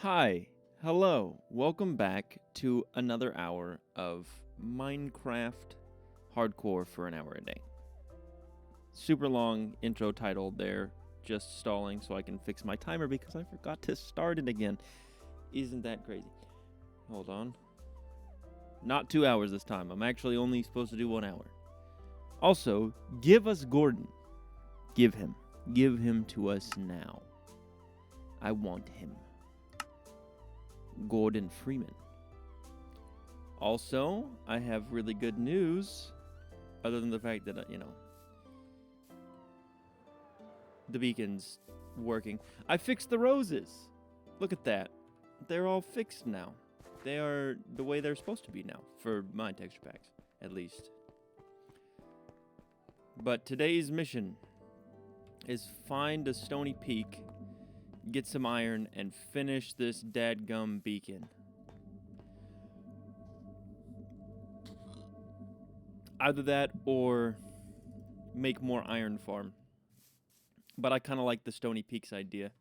Hi, hello, welcome back to another hour of Minecraft Hardcore for an hour a day. Super long intro title there, just stalling so I can fix my timer because I forgot to start it again. Isn't that crazy? Hold on. Not 2 hours this time, I'm actually only supposed to do 1 hour. Also, give us Gordon. Give him. Give him to us now. I want him. Gordon Freeman. Also, I have really good news, other than the fact that, the beacon's working. I fixed the roses. Look at that. They're all fixed now. They are the way they're supposed to be now, for my texture packs, at least. But today's mission is find a stony peak, get some iron, and finish this dadgum beacon. Either that or make more iron farm. But I kind of like the Stony Peaks idea.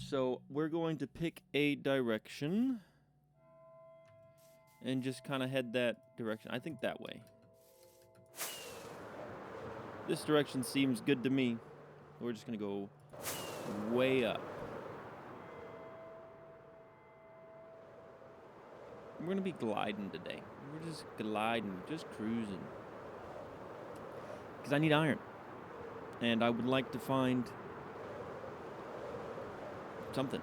So we're going to pick a direction and just kind of head that direction. I think that way. This direction seems good to me. We're just going to go way up. We're going to be gliding today. We're just gliding, just cruising. Because I need iron. And I would like to find something.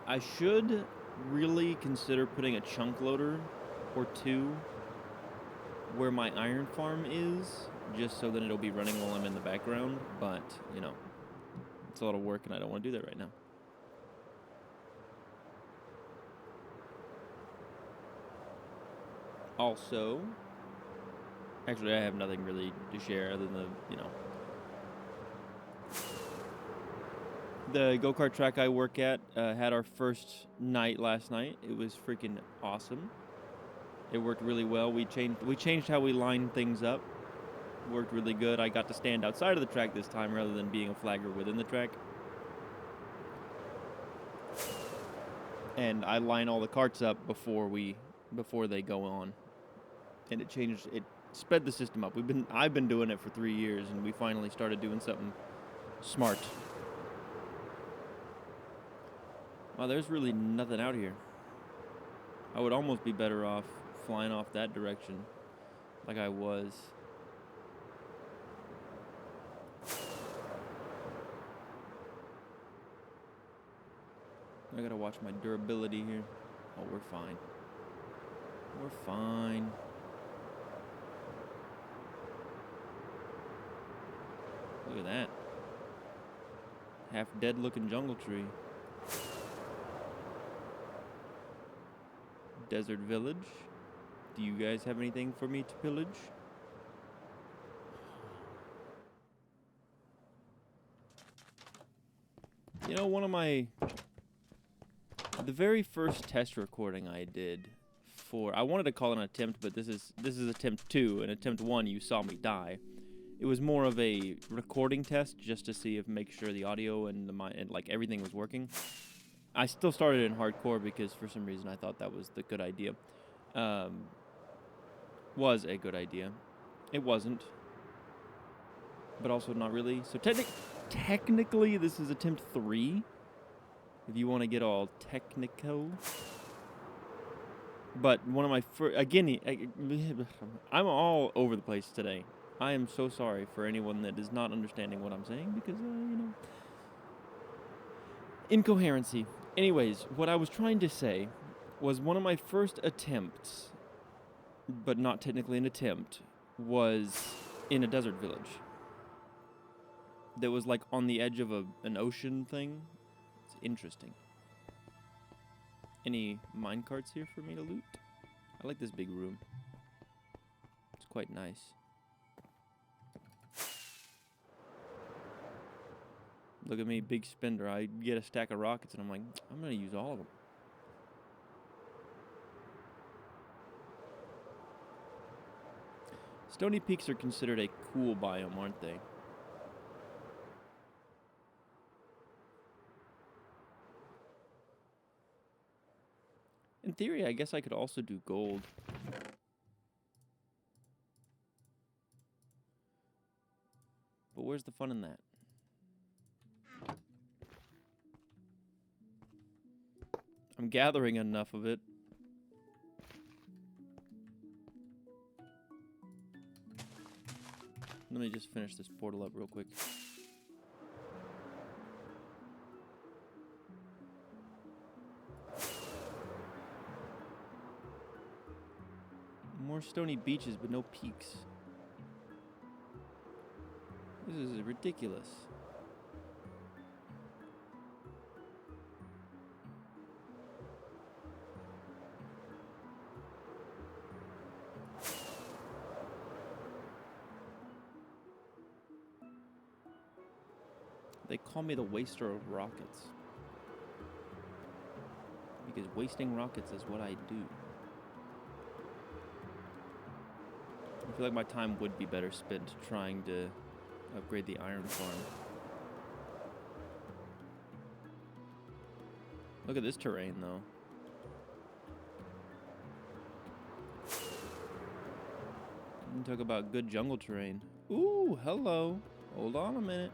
I should really consider putting a chunk loader or two where my iron farm is, just so that it'll be running while I'm in the background, but, it's a lot of work and I don't want to do that right now. Also, actually I have nothing really to share other than the go-kart track I work at had our first night last night. It was freaking awesome. It worked really well. We changed how we line things up. Worked really good. I got to stand outside of the track this time rather than being a flagger within the track. And I line all the carts up before they go on. And it sped the system up. I've been doing it for 3 years, and we finally started doing something smart. Wow, there's really nothing out here. I would almost be better off flying off that direction like I was. I gotta watch my durability here. Oh, we're fine. We're fine. Look at that. Half dead looking jungle tree. Desert village. Do you guys have anything for me to pillage? The very first test recording I did I wanted to call it an attempt, but this is attempt 2, and attempt 1 you saw me die. It was more of a recording test just to see make sure the audio and everything was working. I still started in hardcore because for some reason I thought that was the good idea. Was a good idea. It wasn't. But also not really. So technically this is attempt 3. If you want to get all technical. But one of my again, I'm all over the place today. I am so sorry for anyone that is not understanding what I'm saying because, incoherency. Anyways, what I was trying to say was one of my first attempts, but not technically an attempt, was in a desert village. That was on the edge of an ocean thing. It's interesting. Any minecarts here for me to loot? I like this big room. It's quite nice. Look at me, big spender. I get a stack of rockets and I'm like, I'm going to use all of them. Stony Peaks are considered a cool biome, aren't they? In theory, I guess I could also do gold. But where's the fun in that? I'm gathering enough of it. Let me just finish this portal up real quick. More stony beaches, but no peaks. This is ridiculous. They call me the waster of rockets. Because wasting rockets is what I do. I feel like my time would be better spent trying to upgrade the iron farm. Look at this terrain, though. Talk about good jungle terrain. Ooh, hello. Hold on a minute.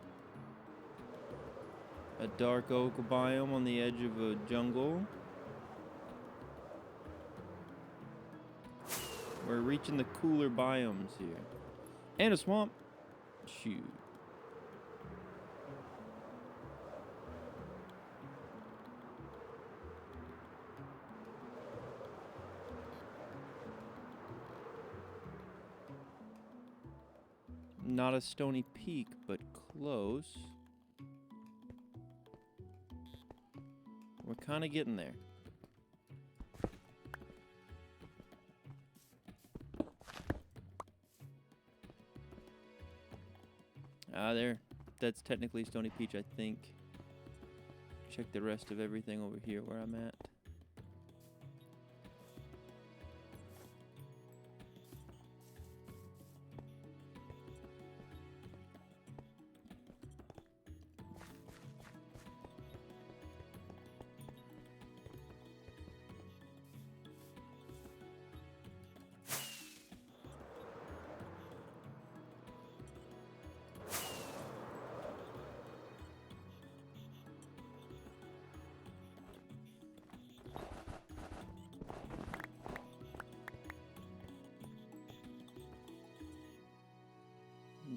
A dark oak biome on the edge of a jungle. We're reaching the cooler biomes here. And a swamp. Shoot. Not a stony peak, but close. We're kind of getting there. There. That's technically Stony Peach, I think. Check the rest of everything over here where I'm at.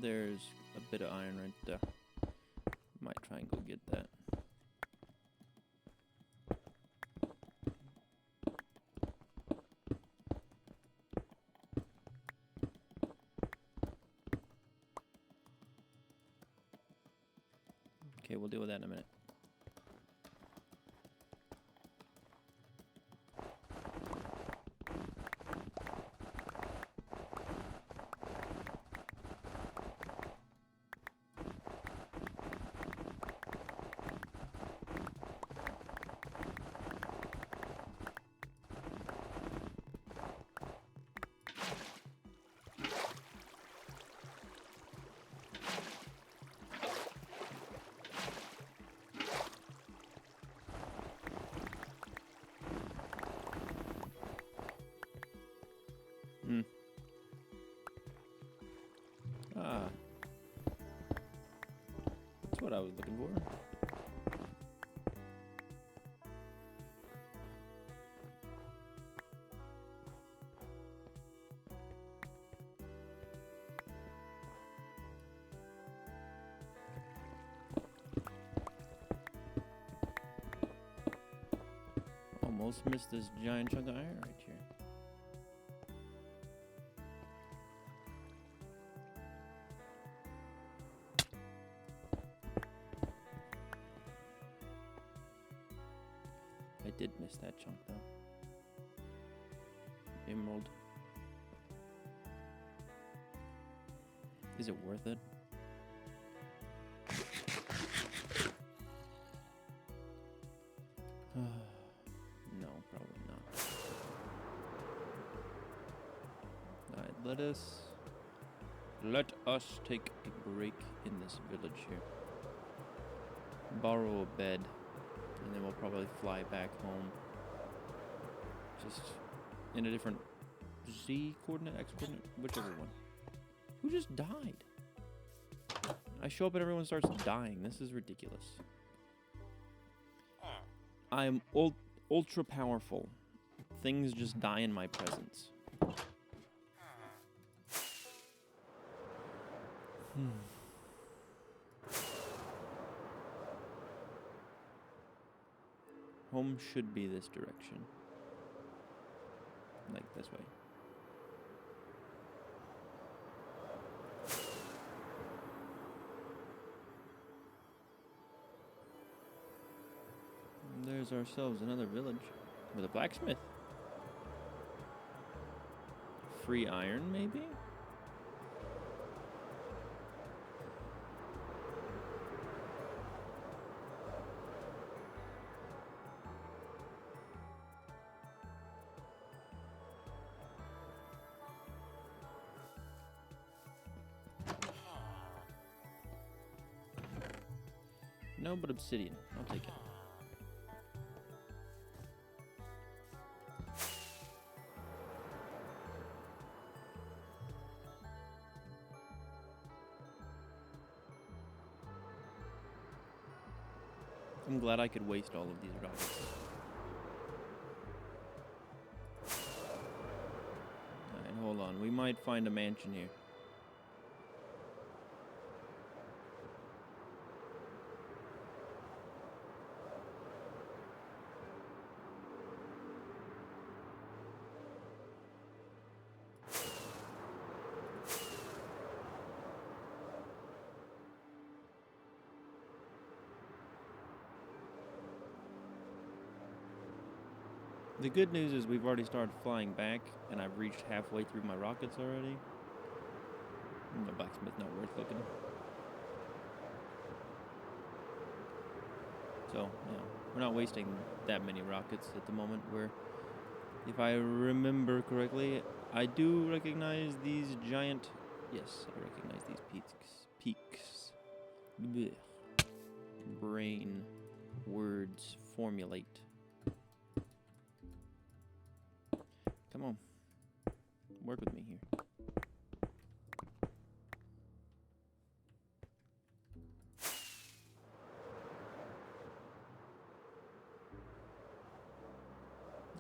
There's a bit of iron right there. Might try and go get that. Okay, we'll deal with that in a minute. Ah. That's what I was looking for. Almost missed this giant chunk of iron right here. I did miss that chunk though. Emerald. Is it worth it? No, probably not. Alright, let us take a break in this village here. Borrow a bed, and then we'll probably fly back home. Just in a different Z coordinate, X coordinate, whichever one. Who just died? I show up and everyone starts dying. This is ridiculous. I'm ultra powerful. Things just die in my presence. Home should be this direction. Like this way. And there's ourselves another village with a blacksmith. Free iron, maybe? No, but obsidian. I'll take it. I'm glad I could waste all of these rockets. Alright, hold on. We might find a mansion here. The good news is we've already started flying back, and I've reached halfway through my rockets already. The blacksmith's not worth looking. So, yeah, we're not wasting that many rockets at the moment. If I remember correctly, I do recognize these giant... Yes, I recognize these peaks. Blech. Brain words formulate. Come on. Work with me here.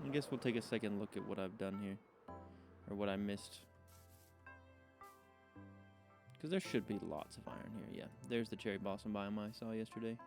I guess we'll take a second look at what I've done here. Or what I missed. Because there should be lots of iron here, yeah. There's the cherry blossom biome I saw yesterday.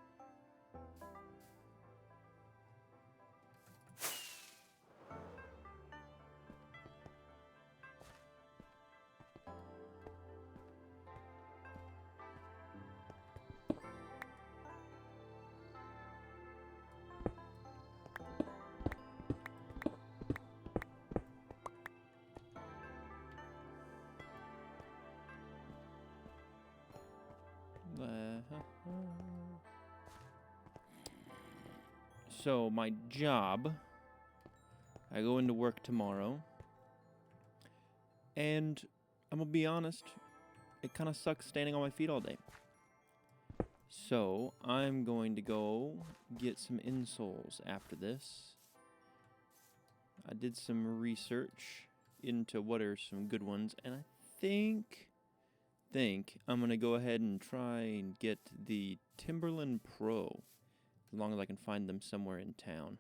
So, my job, I go into work tomorrow, and I'm gonna be honest, it kind of sucks standing on my feet all day. So, I'm going to go get some insoles after this. I did some research into what are some good ones, and I think I'm gonna go ahead and try and get the Timberland Pro. As long as I can find them somewhere in town.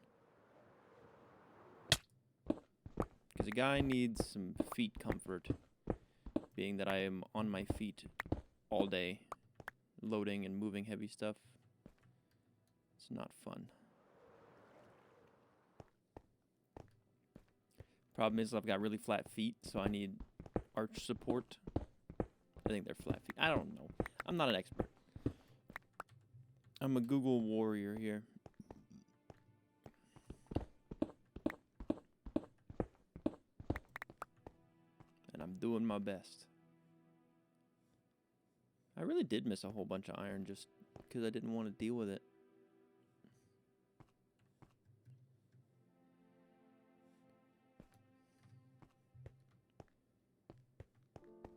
Because a guy needs some feet comfort. Being that I am on my feet all day. Loading and moving heavy stuff. It's not fun. Problem is I've got really flat feet, so I need arch support. I think they're flat feet. I don't know. I'm not an expert. I'm a Google warrior here. And I'm doing my best. I really did miss a whole bunch of iron just because I didn't want to deal with it.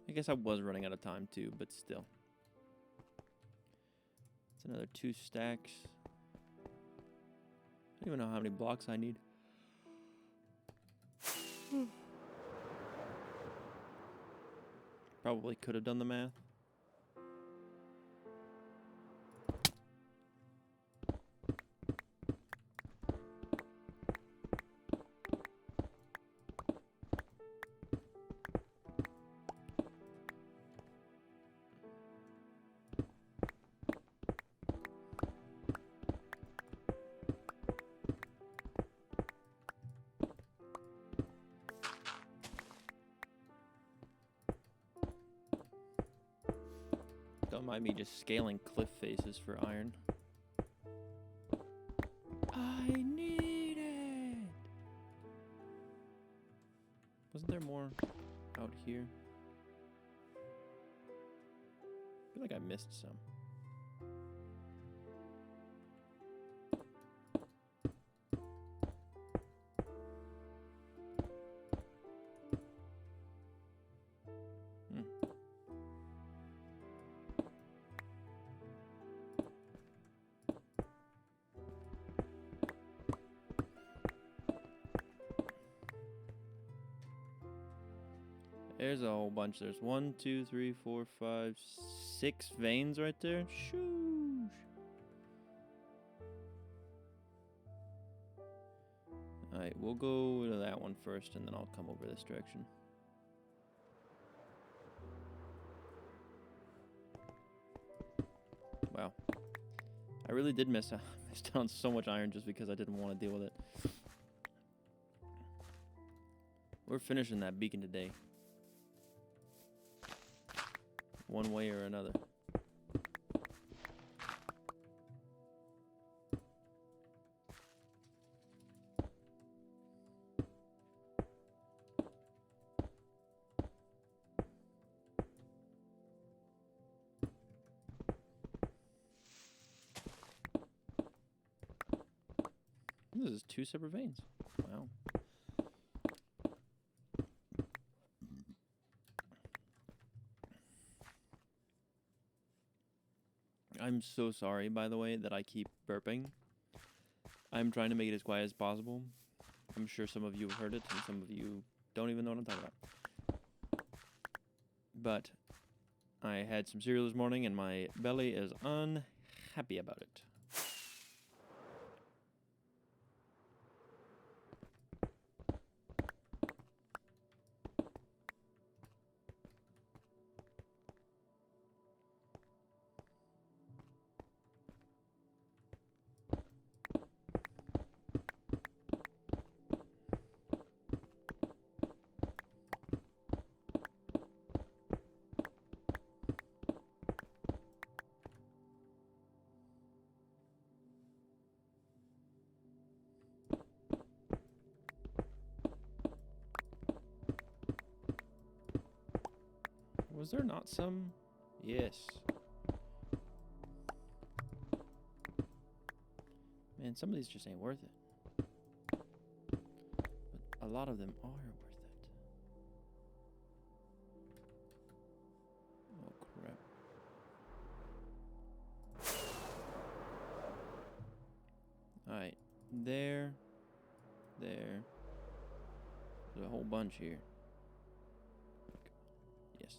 I guess I was running out of time too, but still. It's another 2 stacks. I don't even know how many blocks I need. Probably could have done the math. Don't mind me just scaling cliff faces for iron. I need it! Wasn't there more out here? I feel like I missed some. There's a whole bunch. There's 1, 2, 3, 4, 5, 6 veins right there. Shoosh. Alright, we'll go to that one first, and then I'll come over this direction. Wow. I really did miss missed out on so much iron just because I didn't want to deal with it. We're finishing that beacon today. One way or another. This is 2 separate veins. Wow. I'm so sorry, by the way, that I keep burping. I'm trying to make it as quiet as possible. I'm sure some of you have heard it, and some of you don't even know what I'm talking about. But I had some cereal this morning, and my belly is unhappy about it. Was there not some? Yes. Man, some of these just ain't worth it. But a lot of them are worth it. Oh, crap. Alright. There. There's a whole bunch here. Yes.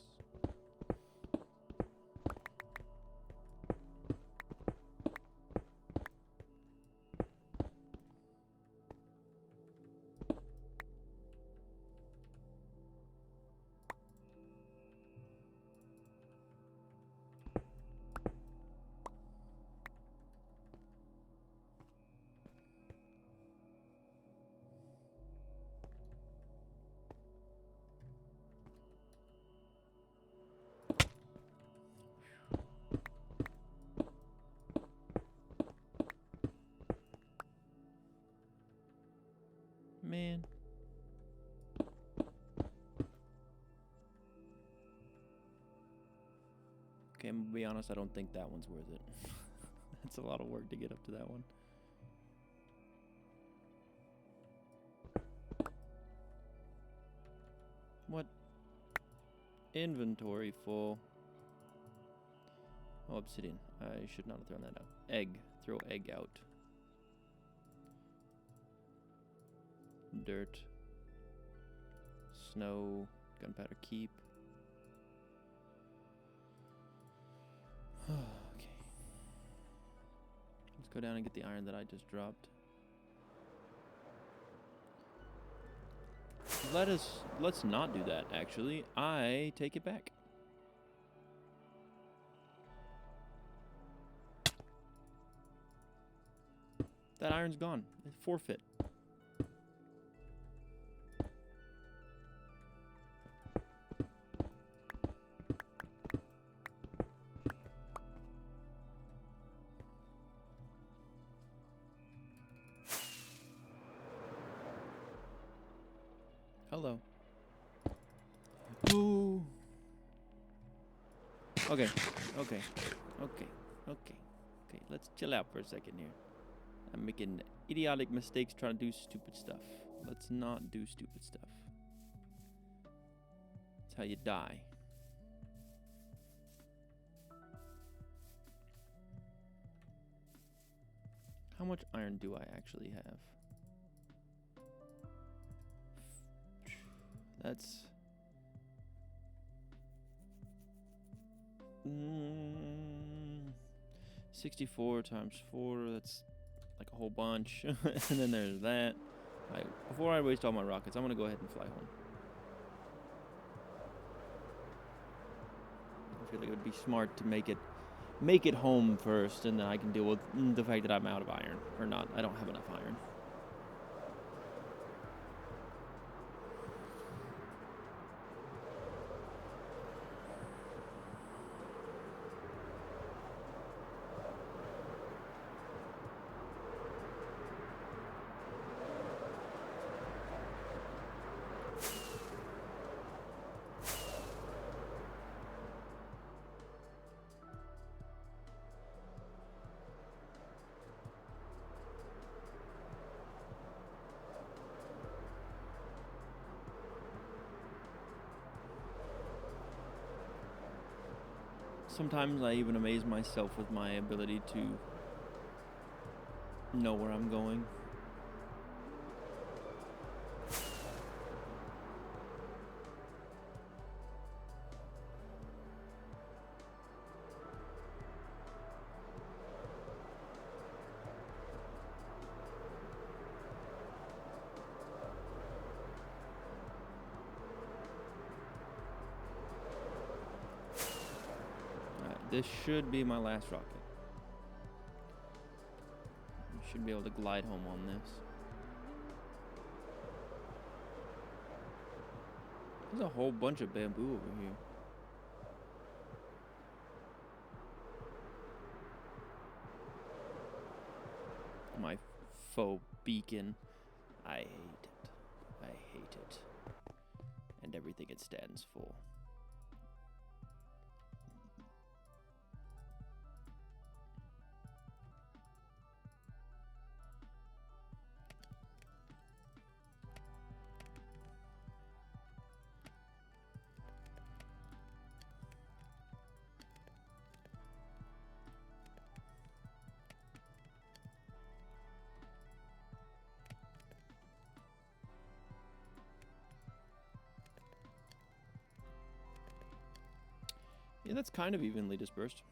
Man. Okay, I'm gonna be honest, I don't think that one's worth it. That's a lot of work to get up to that one. What? Inventory full. Oh, obsidian. I should not have thrown that out. Egg. Throw egg out. Dirt. Snow, gunpowder keep. Okay. Let's go down and get the iron that I just dropped. Let's not do that, actually. I take it back. That iron's gone. It's forfeit. Hello. Ooh. Okay. Let's chill out for a second here. I'm making idiotic mistakes trying to do stupid stuff. Let's not do stupid stuff. That's how you die. How much iron do I actually have? That's 64 times 4. That's like a whole bunch. And then there's that. Right, before I waste all my rockets, I'm gonna go ahead and fly home. I feel like it would be smart to make it home first, and then I can deal with the fact that I'm out of iron, or not. I don't have enough iron. Sometimes I even amaze myself with my ability to know where I'm going. This should be my last rocket. I should be able to glide home on this. There's a whole bunch of bamboo over here. My faux beacon. I hate it. I hate it. And everything it stands for. Yeah, that's kind of evenly dispersed.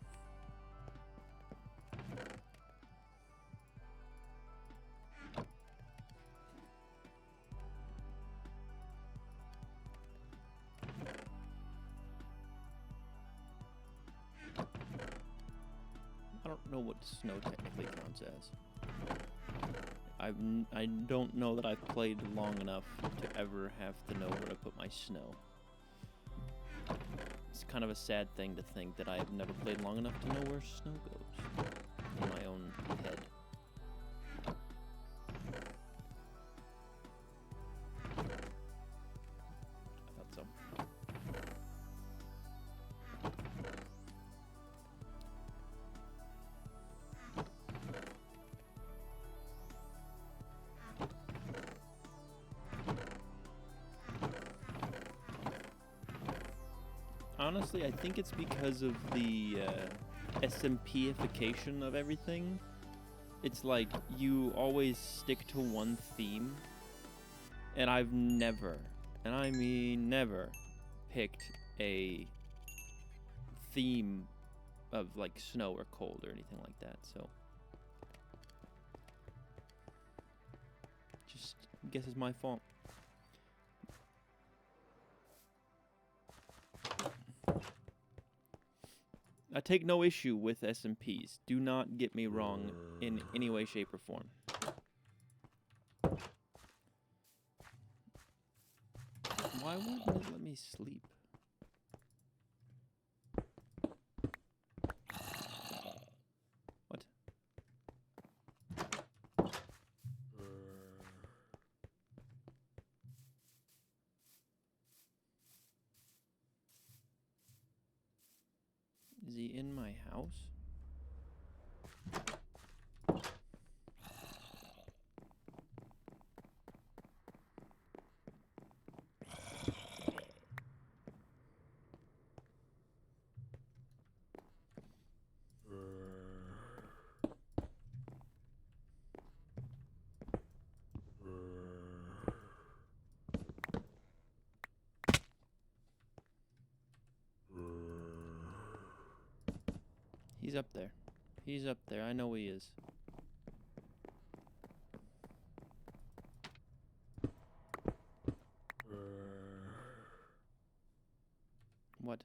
I don't know what snow technically counts as. I don't know that I've played long enough to ever have to know where to put my snow. It's kind of a sad thing to think that I have never played long enough to know where snow goes in my own head. I thought so. Honestly, I think it's because of the SMPification of everything. It's like you always stick to one theme, and I've never and I mean never, picked a theme of like snow or cold or anything like that, so just guess it's my fault. I take no issue with SMPs. Do not get me wrong in any way, shape, or form. Why wouldn't it let me sleep? What? Is he in my house? He's up there. He's up there. I know he is. What?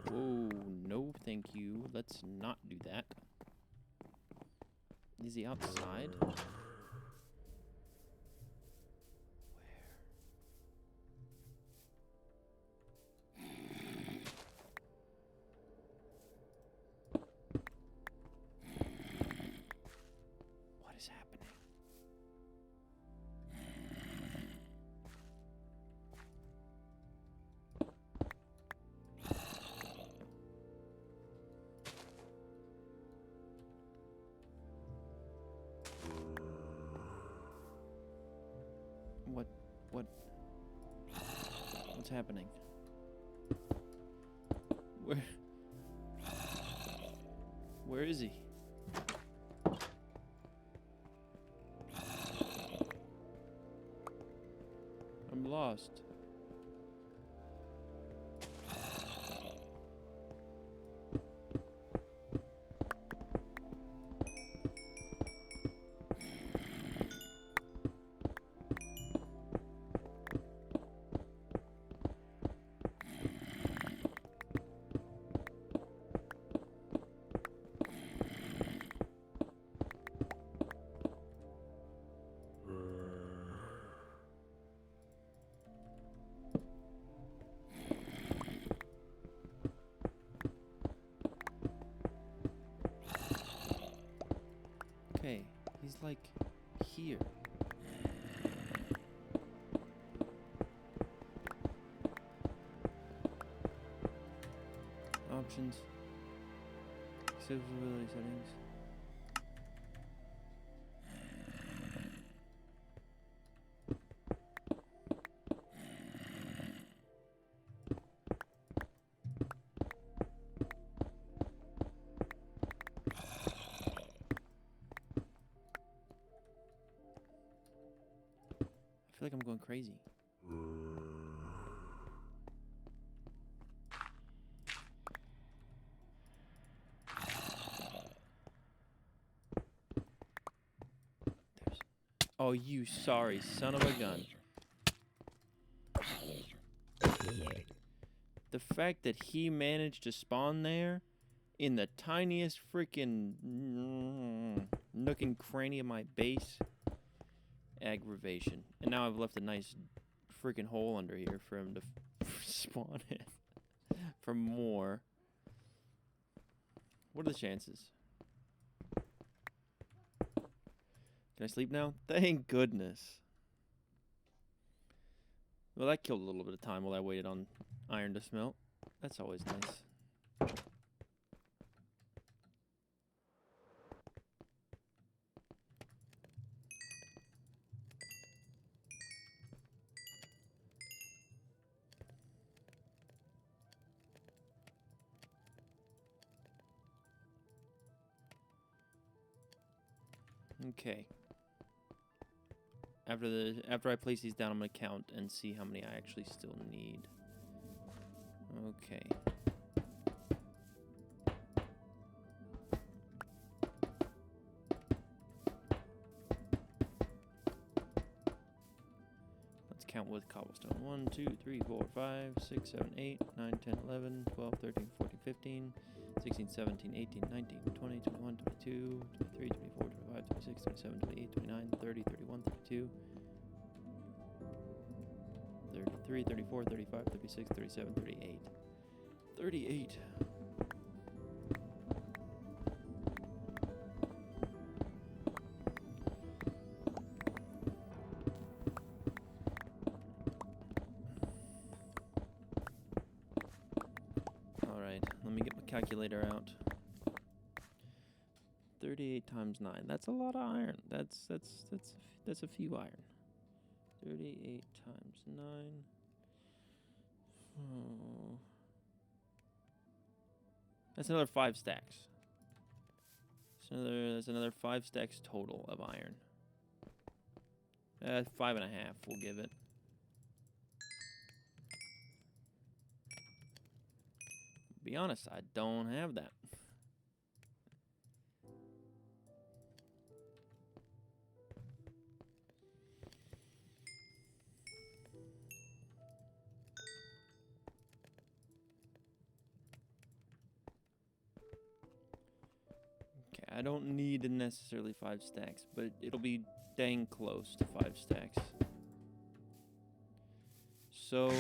Whoa, no thank you. Let's not do that. Is he outside? Where? What is happening? What's happening? Where is he? I'm lost. Okay, he's like here. Options. Accessibility settings. I feel like I'm going crazy. Oh, you sorry son of a gun. The fact that he managed to spawn there in the tiniest freaking nook and cranny of my base. Aggravation. And now I've left a nice freaking hole under here for him to spawn in. For more. What are the chances? Can I sleep now? Thank goodness. Well, that killed a little bit of time while I waited on iron to smelt. That's always nice. Okay. After I place these down, I'm gonna count and see how many I actually still need. Okay. Let's count with cobblestone. 1, 2, 3, 4, 5, 6, 7, 8, 9, 10, 11, 12, 13, 14, 15, 16, 17, 18, 19, 20, 21, 22, 23, 24, 25, 26, 27, 28, 29, 30, 31, 32, 33, 34, 35, 36, 37, 38. 38. Alright, let me get my calculator out. 38 times 9. That's a lot of iron. That's a few iron. 38 times 9. Oh. That's another 5 stacks. That's another 5 stacks total of iron. 5.5 we'll give it. Be honest, I don't have that. I don't need necessarily 5 stacks, but it'll be dang close to 5 stacks. So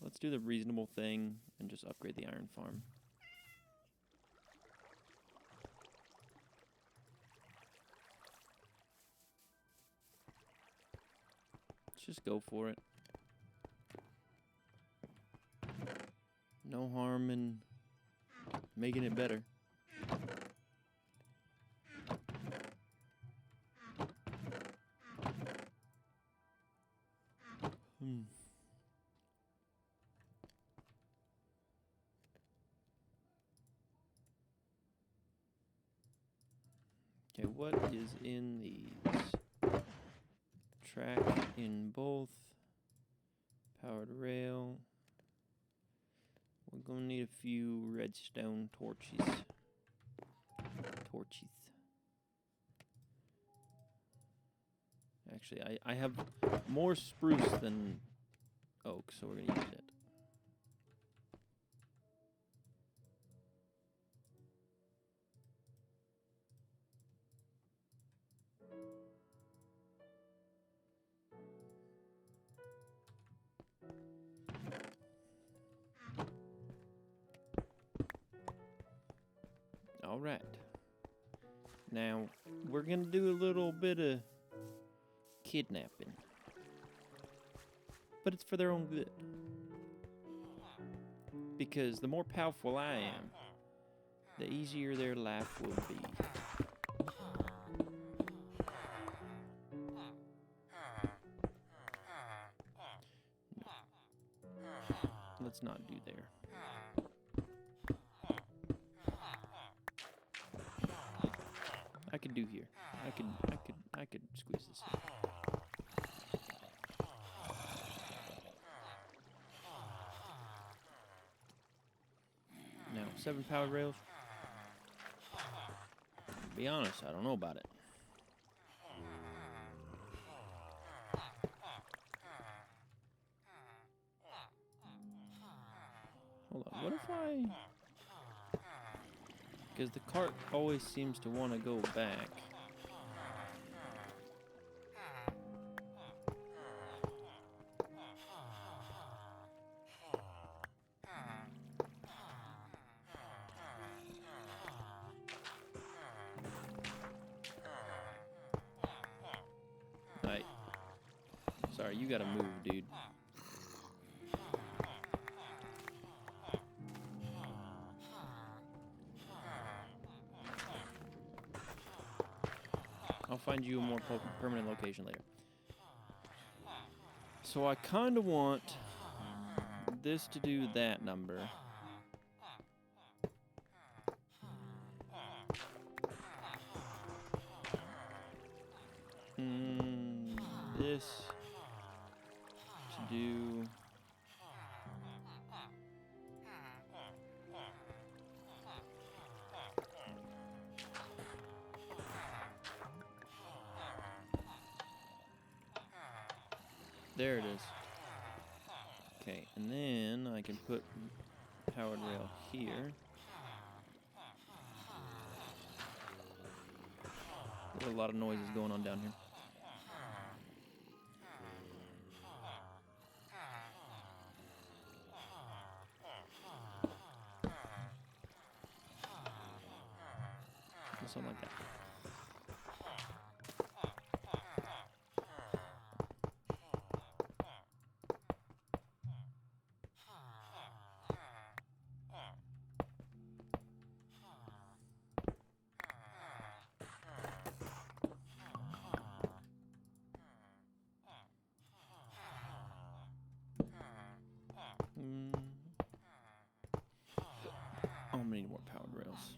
let's do the reasonable thing and just upgrade the iron farm. Let's just go for it. No harm in making it better. Okay, what is in these? Track in both. Powered rail. We're gonna need a few redstone torches. Actually, I have more spruce than oak, so we're gonna use it. All right. Now, we're going to do a little bit of kidnapping. But it's for their own good. Because the more powerful I am, the easier their life will be. No. Let's not do there. I could do here. I could squeeze this in. Now, 7 powered rails. To be honest, I don't know about it. Hold on, what if I... Because the cart always seems to want to go back. Right. Sorry, you gotta move, dude. I'll find you a more permanent location later. So I kind of want this to do that number. this to do... There it is. Okay, and then I can put powered rail here. There's a lot of noises going on down here. Something like that. Oh, I'm gonna need more powered rails.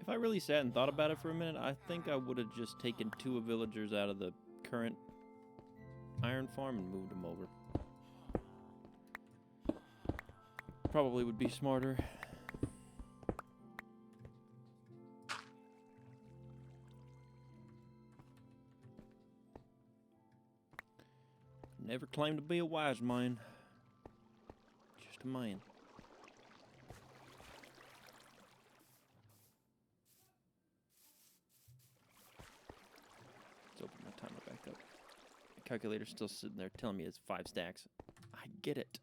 If I really sat and thought about it for a minute, I think I would have just taken 2 villagers out of the current iron farm and moved them over. Probably would be smarter. Never claimed to be a wise man. Just a man. Calculator's still sitting there telling me it's 5 stacks. I get it.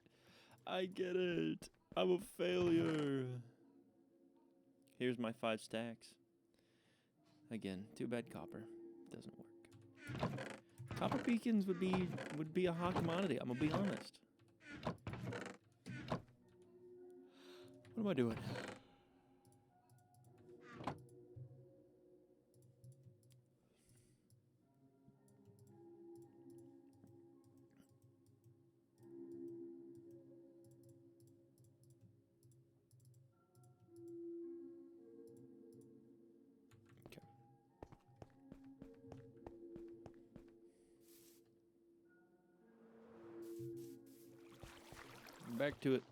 I get it. I'm a failure. Here's my 5 stacks. Again, too bad copper doesn't work. Copper beacons would be a hot commodity. I'm gonna be honest. What am I doing? Back to it.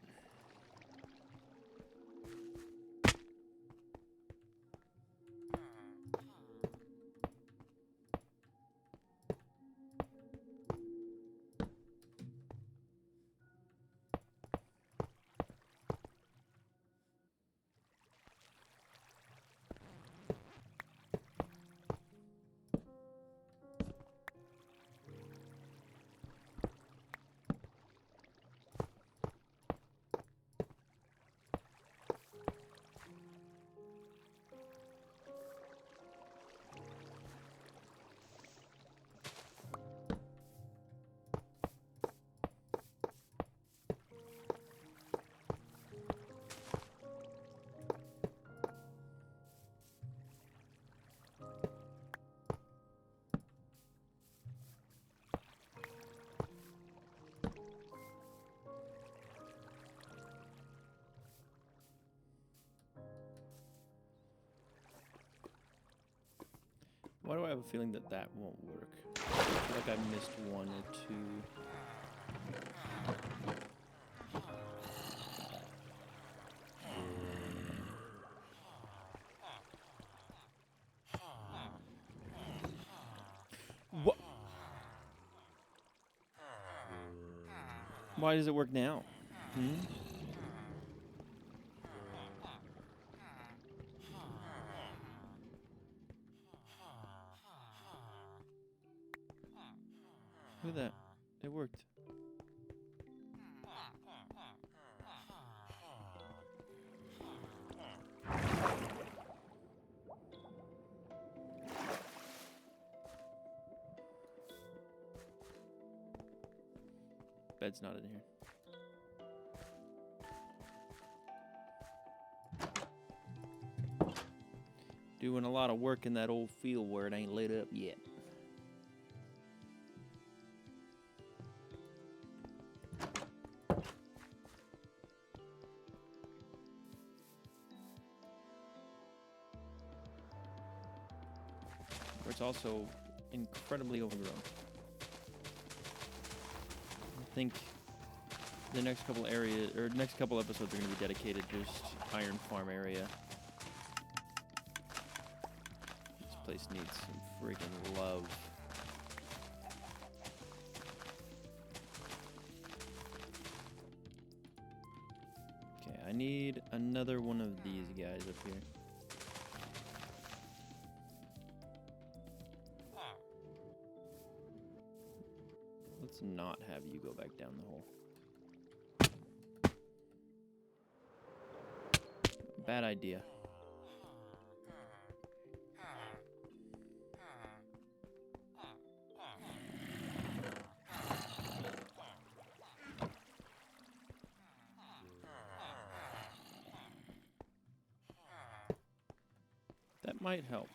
Why do I have a feeling that that won't work? I feel like I missed 1 or 2. Why does it work now? Hmm? Look at that. It worked. Bed's not in here. Doing a lot of work in that old field where it ain't lit up yet. Where it's also incredibly overgrown. I think the next couple episodes are going to be dedicated just Iron Farm area. This place needs some freaking love. Okay, I need another one of these guys up here. Let's not have you go back down the hole. Bad idea. That might help.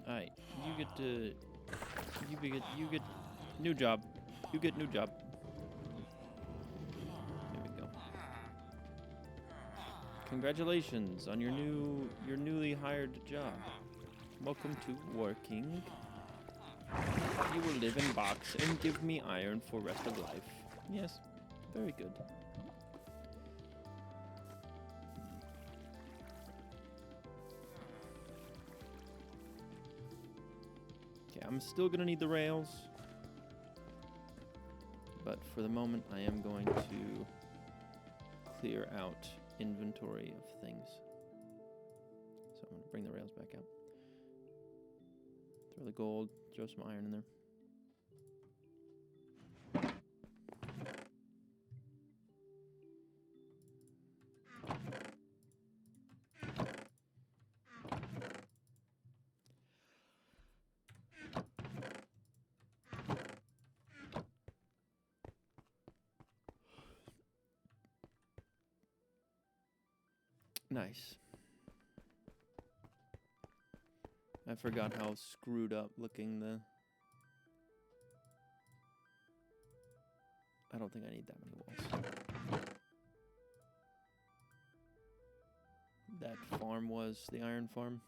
Alright, you get new job. You get new job. There we go. Congratulations on your newly hired job. Welcome to working. You will live in box and give me iron for rest of life. Yes, very good. Okay, I'm still gonna need the rails, but for the moment I am going to clear out inventory of things. So I'm gonna bring the rails back out. Throw the gold, throw some iron in there. Nice. I forgot how screwed up looking the... I don't think I need that many walls. That farm was the iron farm.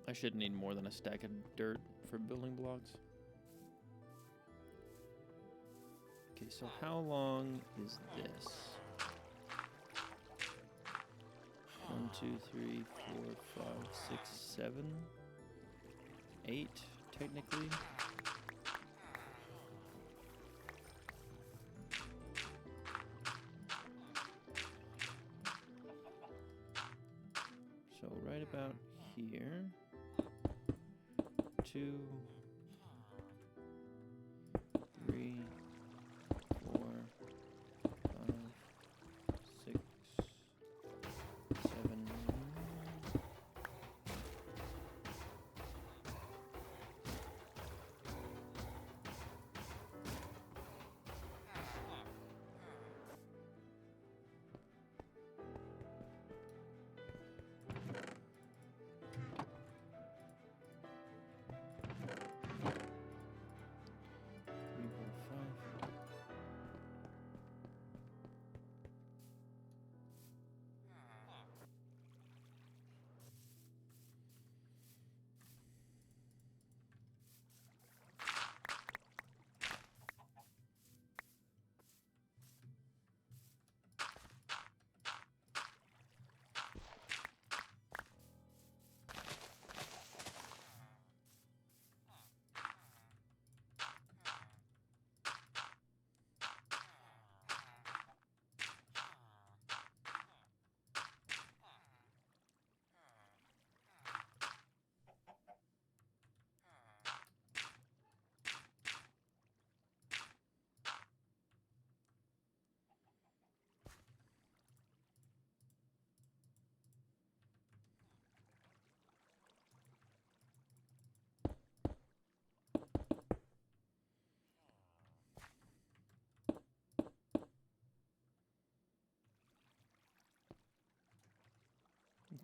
I should need more than a stack of dirt for building blocks. Okay, so how long is this? 1, 2, 3, 4, 5, 6, 7, 8, technically. So right about here. 2, 3, 4, 5, 6, 7,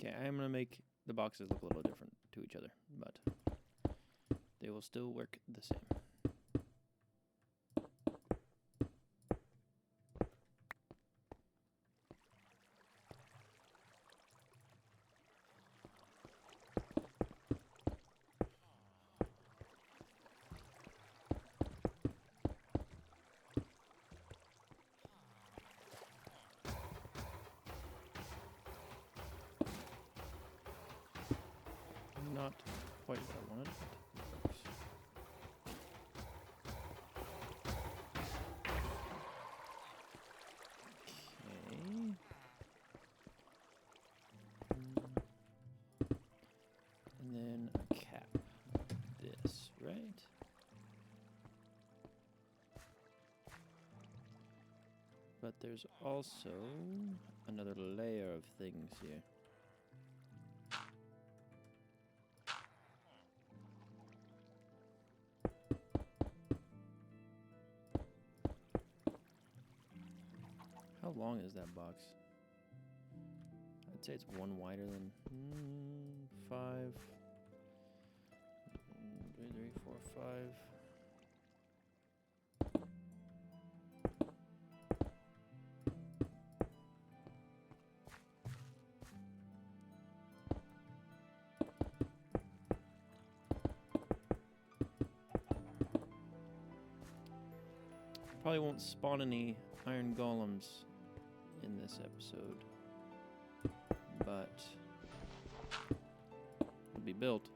Okay, I am going to make the boxes look a little different to each other, but they will still work the same. Not quite what I wanted, but it works. Okay. And then a cap. This, right? But there's also another layer of things here. How long is that box? I'd say it's one wider than 5. 2, 3, 4, 5. Probably won't spawn any iron golems in this episode, but it'll be built.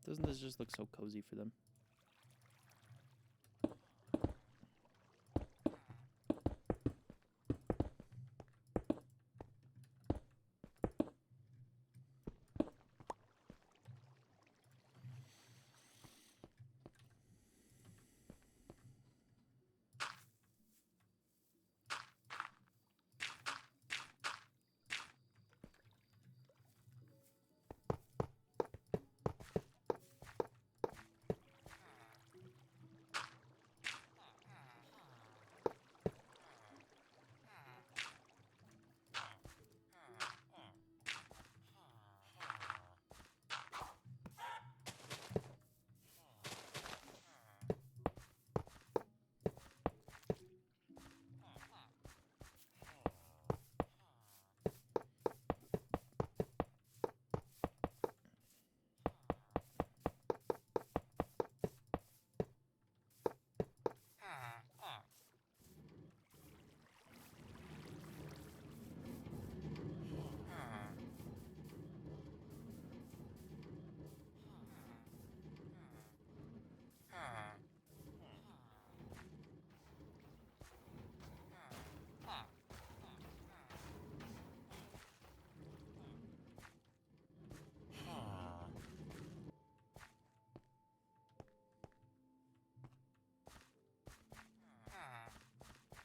Doesn't this just look so cozy for them?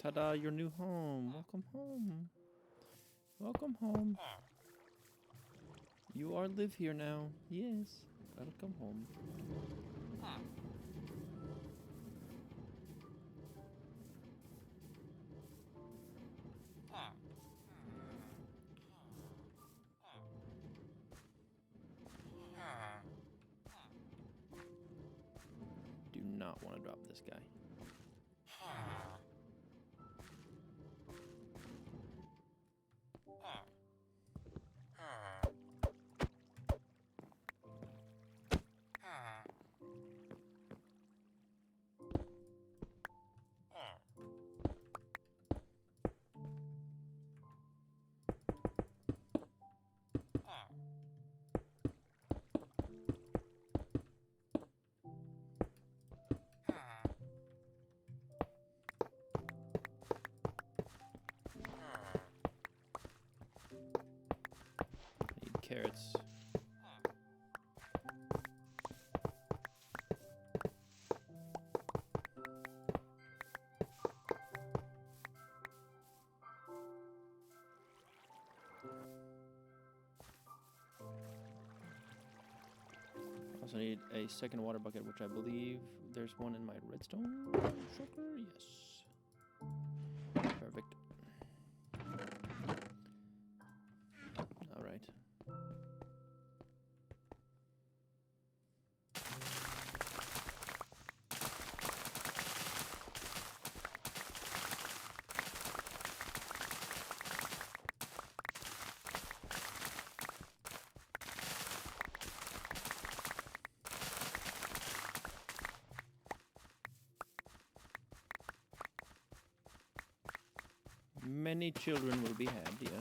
Ta-da, your new home. Welcome home. Welcome home. You are live here now. Yes. Welcome home. Do not want to drop this guy. Also need a second water bucket, which I believe there's one in my redstone shulker. Yes. Perfect. All right. Many children will be had, yes.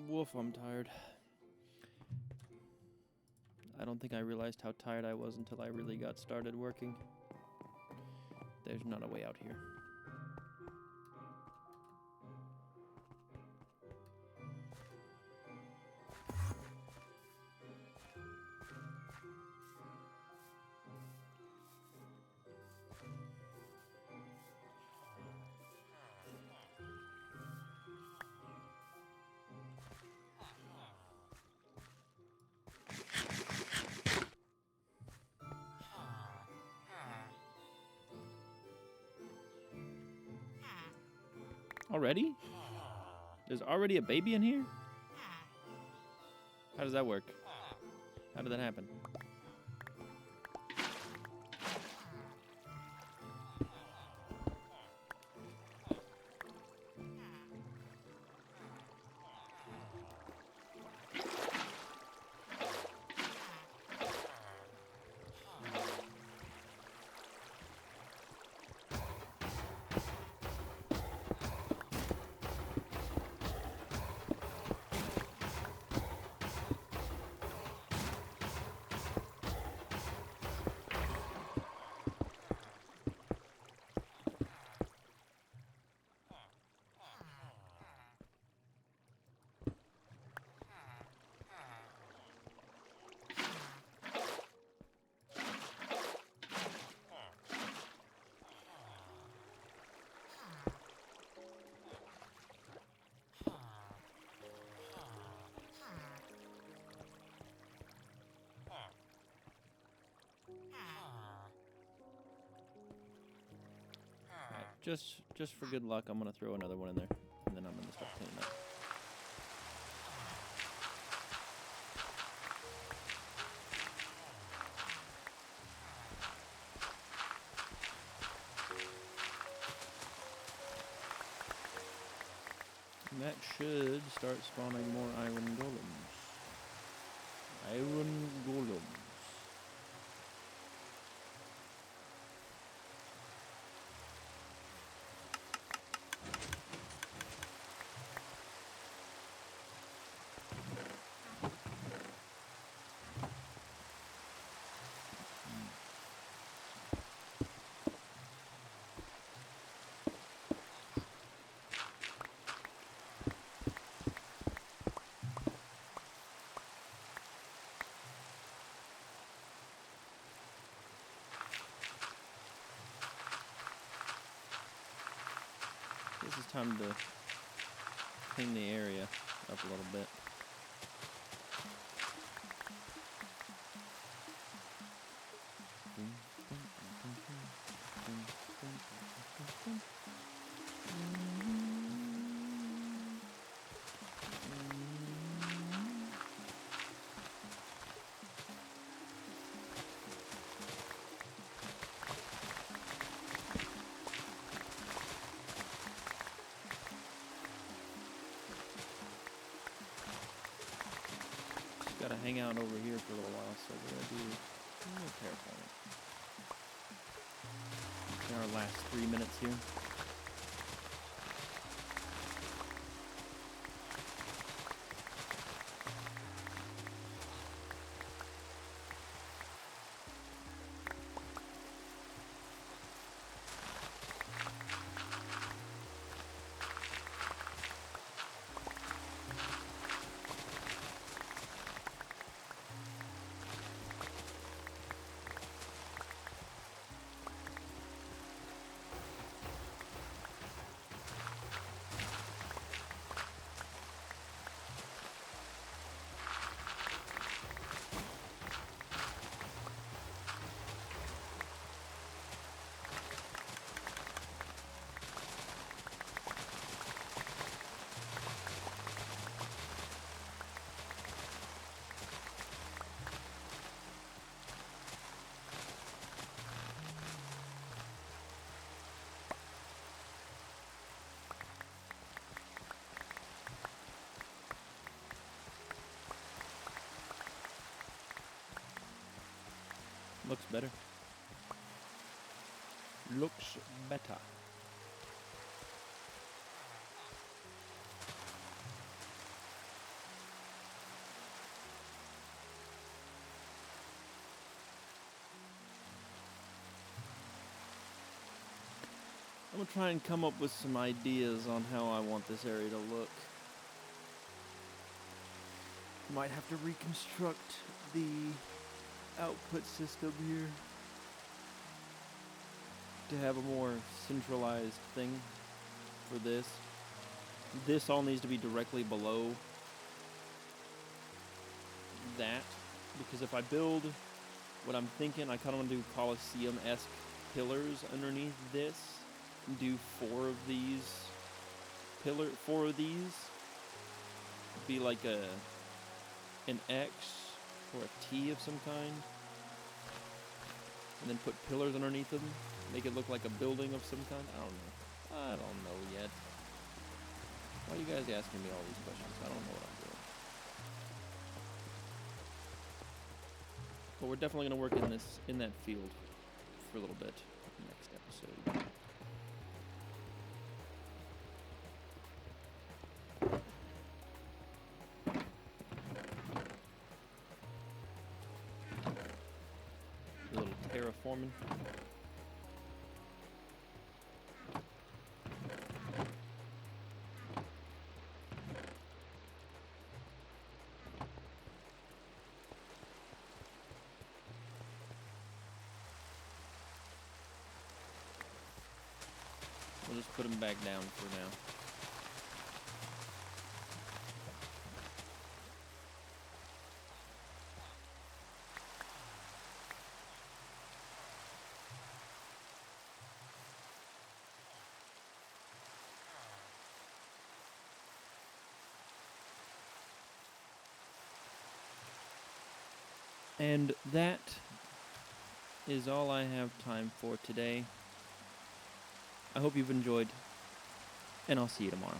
Woof, I'm tired. I don't think I realized how tired I was until I really got started working. There's not a way out here. Already? There's already a baby in here? How does that work? How did that happen? Right, just for good luck, I'm gonna throw another one in there, and then I'm gonna start cleaning up. And that should start spawning more iron golems. Iron golems. This is time to clean the area up a little bit. Gotta hang out over here for a little while, so we're gonna do a little terraforming. our last 3 minutes here. Looks better. Looks better. I'm gonna try and come up with some ideas on how I want this area to look. Might have to reconstruct the output system here to have a more centralized thing for this. This all needs to be directly below that, because if I build what I'm thinking, I kind of want to do Colosseum-esque pillars underneath this. Do 4 of these be like an X or a T of some kind, and then put pillars underneath them, make it look like a building of some kind. I don't know yet. Why are you guys asking me all these questions? I don't know what I'm doing. But we're definitely gonna work in that field for a little bit next episode. A little terraforming. We'll just put them back down for now. And that is all I have time for today. I hope you've enjoyed, and I'll see you tomorrow.